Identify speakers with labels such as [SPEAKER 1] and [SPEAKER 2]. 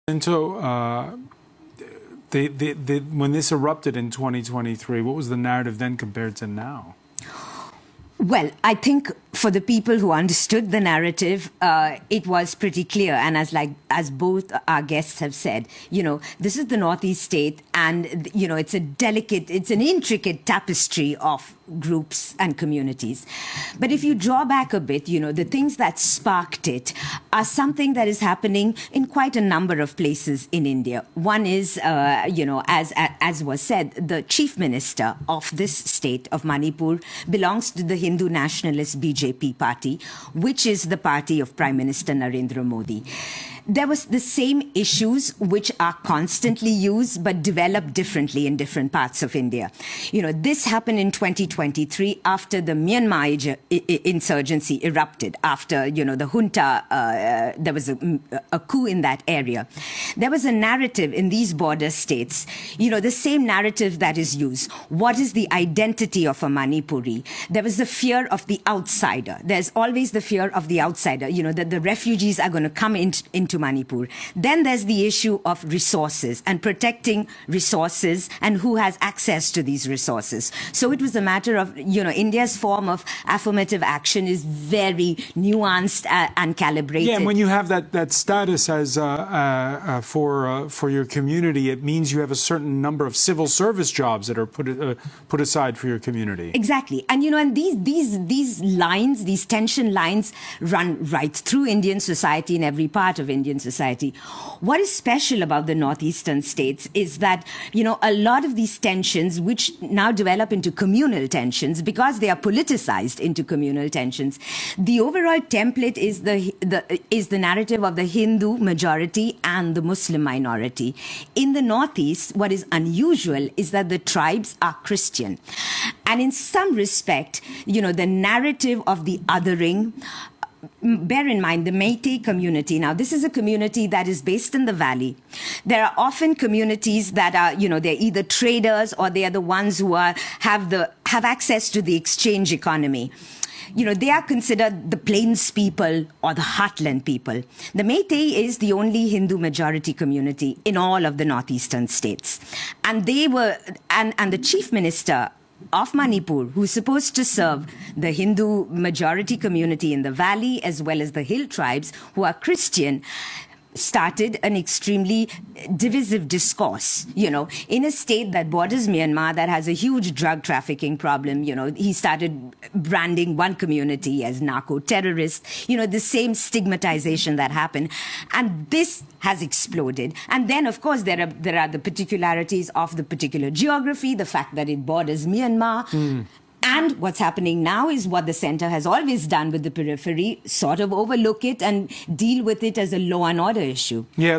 [SPEAKER 1] And so, when this erupted in 2023, what was the narrative then compared to now?
[SPEAKER 2] Well, I think for the people who understood the narrative, it was pretty clear. And as both our guests have said, this is the Northeast state, and it's an intricate tapestry of groups and communities. But if you draw back a bit, the things that sparked it are something that is happening in quite a number of places in India. One is, as was said, the chief minister of this state of Manipur belongs to the Hindu nationalist BJP party, which is the party of Prime Minister Narendra Modi. There was the same issues which are constantly used but developed differently in different parts of India. This happened in 2023 after the Myanmar insurgency erupted, after, the junta, there was a coup in that area. There was a narrative in these border states, the same narrative that is used. What is the identity of a Manipuri? There was the fear of the outsider. There's always the fear of the outsider, that the refugees are going to come into Manipur. Then there's the issue of resources and protecting resources and who has access to these resources. So it was a matter of, India's form of affirmative action is very nuanced and calibrated.
[SPEAKER 1] Yeah, and when you have that status as for your community, it means you have a certain number of civil service jobs that are put aside for your community.
[SPEAKER 2] Exactly, and and these lines, these tension lines, run right through Indian society, in every part of Indian society. What is special about the northeastern states is that, a lot of these tensions, which now develop into communal tensions because they are politicized into communal tensions, the overall template is the narrative of the Hindu majority and the Muslim minority. In the Northeast, what is unusual is that the tribes are Christian. And in some respect, the narrative of the othering, bear in mind the Métis community. Now, this is a community that is based in the valley. There are often communities that are, they're either traders or they are the ones who have access to the exchange economy. They are considered the plains people or the heartland people. The Métis is the only Hindu majority community in all of the northeastern states. And and the chief minister of Manipur, who's supposed to serve the Hindu majority community in the valley as well as the hill tribes who are Christian, started an extremely divisive discourse, in a state that borders Myanmar that has a huge drug trafficking problem. He started branding one community as narco-terrorists, the same stigmatization that happened. And this has exploded. And then, of course, there are the particularities of the particular geography, the fact that it borders Myanmar. And what's happening now is what the center has always done with the periphery, sort of overlook it and deal with it as a law and order issue.
[SPEAKER 1] Yeah,